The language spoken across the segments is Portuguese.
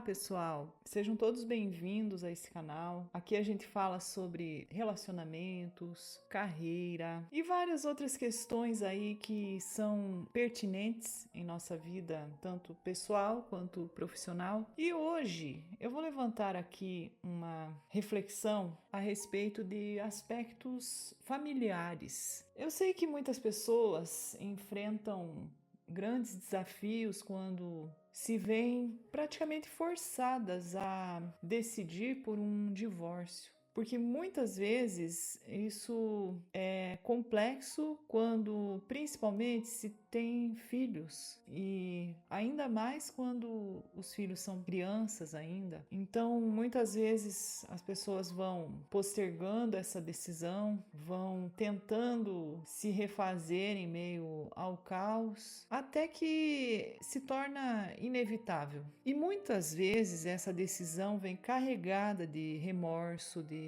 pessoal! Sejam todos bem-vindos a esse canal. Aqui a gente fala sobre relacionamentos, carreira e várias outras questões aí que são pertinentes em nossa vida, tanto pessoal quanto profissional. E hoje eu vou levantar aqui uma reflexão a respeito de aspectos familiares. Eu sei que muitas pessoas enfrentam grandes desafios quando se veem praticamente forçadas a decidir por um divórcio. Porque muitas vezes isso é complexo quando principalmente se tem filhos e ainda mais quando os filhos são crianças ainda. Então, muitas vezes as pessoas vão postergando essa decisão, vão tentando se refazer em meio ao caos, até que se torna inevitável. E muitas vezes essa decisão vem carregada de remorso, de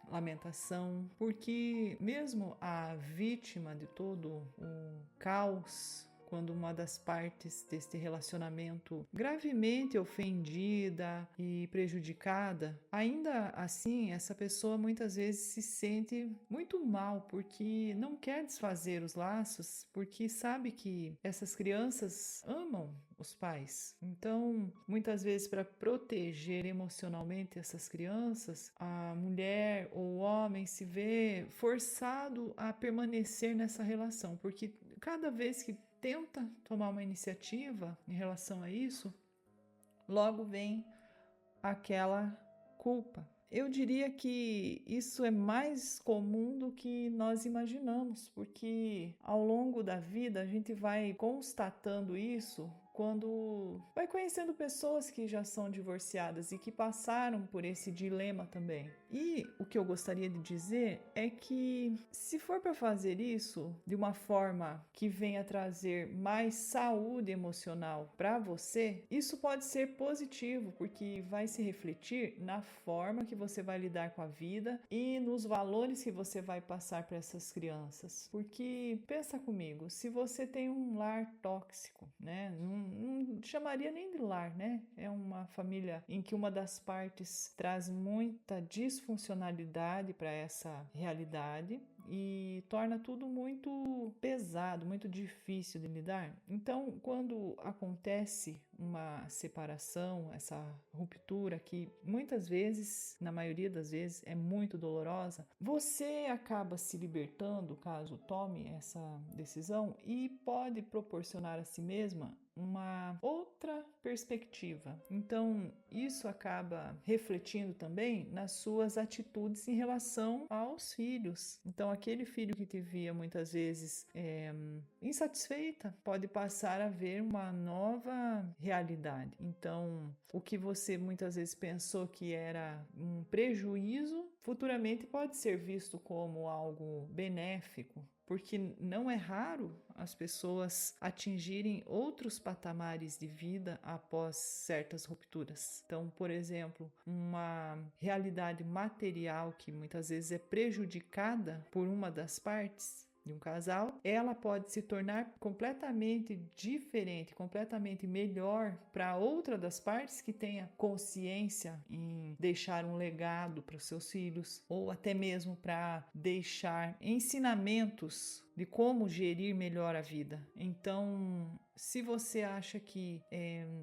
lamentação, porque mesmo a vítima de todo o caos, quando uma das partes deste relacionamento gravemente ofendida e prejudicada, ainda assim essa pessoa muitas vezes se sente muito mal porque não quer desfazer os laços, porque sabe que essas crianças amam os pais. Então, muitas vezes para proteger emocionalmente essas crianças, a mulher ou o homem se vê forçado a permanecer nessa relação, porque cada vez que tenta tomar uma iniciativa em relação a isso, logo vem aquela culpa. Eu diria que isso é mais comum do que nós imaginamos, porque ao longo da vida a gente vai constatando isso quando vai conhecendo pessoas que já são divorciadas e que passaram por esse dilema também. E o que eu gostaria de dizer é que se for para fazer isso de uma forma que venha trazer mais saúde emocional para você, isso pode ser positivo, porque vai se refletir na forma que você vai lidar com a vida e nos valores que você vai passar para essas crianças. Porque pensa comigo, se você tem um lar tóxico, né? Não chamaria nem de lar, né? É uma família em que uma das partes traz muita disfuncionalidade para essa realidade e torna tudo muito pesado, muito difícil de lidar. Então, quando acontece uma separação, essa ruptura que muitas vezes, na maioria das vezes, é muito dolorosa, você acaba se libertando caso tome essa decisão e pode proporcionar a si mesma uma outra perspectiva. Então, isso acaba refletindo também nas suas atitudes em relação aos filhos. Então, aquele filho que te via muitas vezes insatisfeita pode passar a ver uma nova realidade. Então, o que você muitas vezes pensou que era um prejuízo, futuramente pode ser visto como algo benéfico. Porque não é raro as pessoas atingirem outros patamares de vida após certas rupturas. Então, por exemplo, uma realidade material que muitas vezes é prejudicada por uma das partes de um casal, ela pode se tornar completamente diferente, completamente melhor para outra das partes que tenha consciência em deixar um legado para os seus filhos ou até mesmo para deixar ensinamentos de como gerir melhor a vida. Então, se você acha que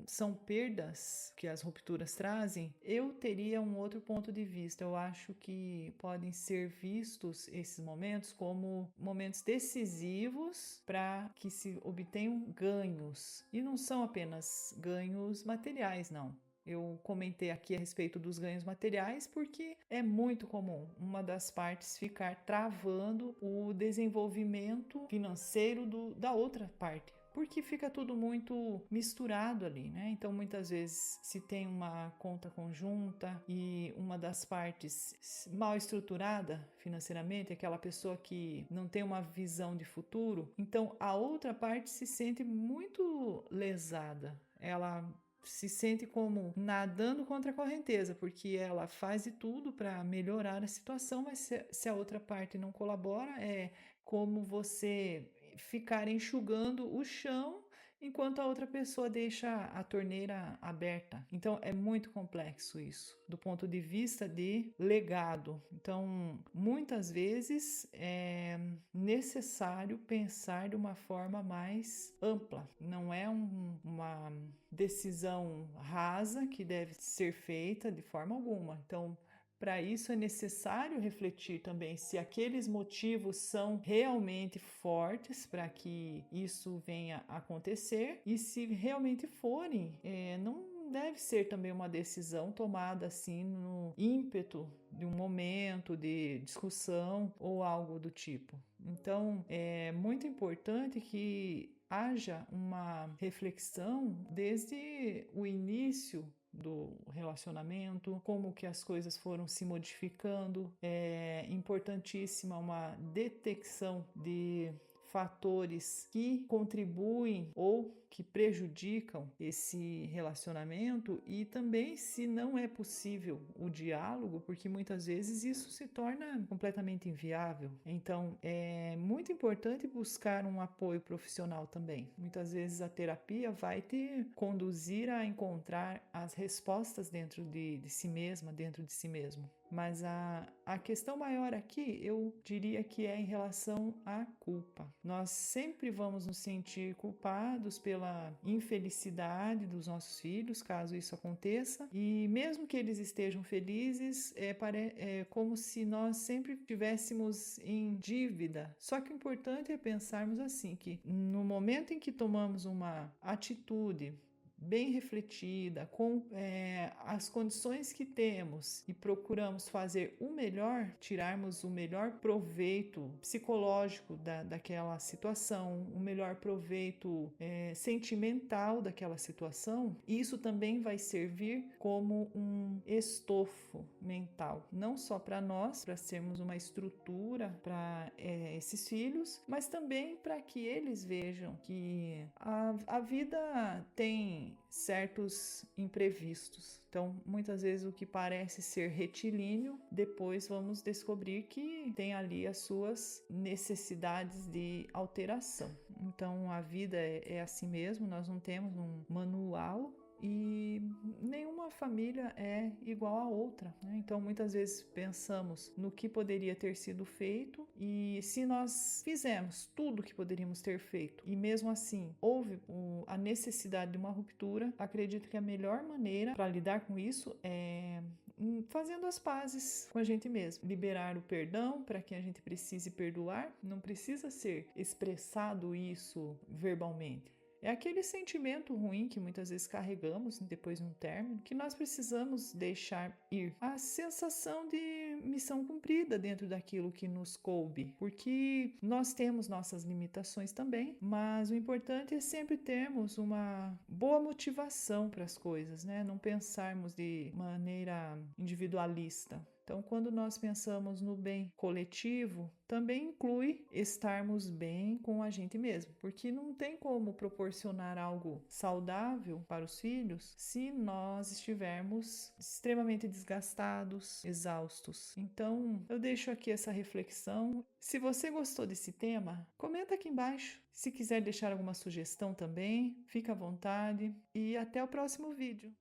são perdas que as rupturas trazem, eu teria um outro ponto de vista. Eu acho que podem ser vistos esses momentos como momentos decisivos para que se obtenham ganhos. E não são apenas ganhos materiais, não. Eu comentei aqui a respeito dos ganhos materiais porque é muito comum uma das partes ficar travando o desenvolvimento financeiro da outra parte. Porque fica tudo muito misturado ali, né? Então, muitas vezes, se tem uma conta conjunta e uma das partes mal estruturada financeiramente, aquela pessoa que não tem uma visão de futuro, então a outra parte se sente muito lesada. Ela se sente como nadando contra a correnteza, porque ela faz de tudo para melhorar a situação, mas se a outra parte não colabora, é como você ficar enxugando o chão enquanto a outra pessoa deixa a torneira aberta. Então é muito complexo isso, do ponto de vista de legado. Então, muitas vezes é necessário pensar de uma forma mais ampla. Não é uma decisão rasa que deve ser feita de forma alguma. Então, para isso é necessário refletir também se aqueles motivos são realmente fortes para que isso venha a acontecer, e se realmente forem, não deve ser também uma decisão tomada assim no ímpeto de um momento de discussão ou algo do tipo. Então é muito importante que haja uma reflexão desde o início do relacionamento, como que as coisas foram se modificando. É importantíssima uma detecção de fatores que contribuem ou que prejudicam esse relacionamento, e também se não é possível o diálogo, porque muitas vezes isso se torna completamente inviável. Então é muito importante buscar um apoio profissional também. Muitas vezes a terapia vai te conduzir a encontrar as respostas dentro de si mesma, dentro de si mesmo. Mas a questão maior aqui, eu diria que é em relação à culpa. Nós sempre vamos nos sentir culpados pela infelicidade dos nossos filhos, caso isso aconteça, e mesmo que eles estejam felizes, é como se nós sempre estivéssemos em dívida. Só que o importante é pensarmos assim, que no momento em que tomamos uma atitude bem refletida, com as condições que temos, e procuramos fazer o melhor, tirarmos o melhor proveito psicológico daquela situação, o melhor proveito sentimental daquela situação, isso também vai servir como um estofo mental, não só para nós, para sermos uma estrutura para esses filhos, mas também para que eles vejam que a vida tem certos imprevistos. Então, muitas vezes o que parece ser retilíneo, depois vamos descobrir que tem ali as suas necessidades de alteração. Então, a vida é assim mesmo, nós não temos um manual e nenhuma família é igual a outra, né? Então muitas vezes pensamos no que poderia ter sido feito, e se nós fizemos tudo o que poderíamos ter feito e mesmo assim houve a necessidade de uma ruptura, acredito que a melhor maneira para lidar com isso é fazendo as pazes com a gente mesmo, liberar o perdão para que a gente precise perdoar. Não precisa ser expressado isso verbalmente. É aquele sentimento ruim que muitas vezes carregamos depois de um término, que nós precisamos deixar ir. A sensação de missão cumprida dentro daquilo que nos coube, porque nós temos nossas limitações também, mas o importante é sempre termos uma boa motivação para as coisas, né? Não pensarmos de maneira individualista. Então, quando nós pensamos no bem coletivo, também inclui estarmos bem com a gente mesmo, porque não tem como proporcionar algo saudável para os filhos se nós estivermos extremamente desgastados, exaustos. Então, eu deixo aqui essa reflexão. Se você gostou desse tema, comenta aqui embaixo. Se quiser deixar alguma sugestão também, fica à vontade, e até o próximo vídeo.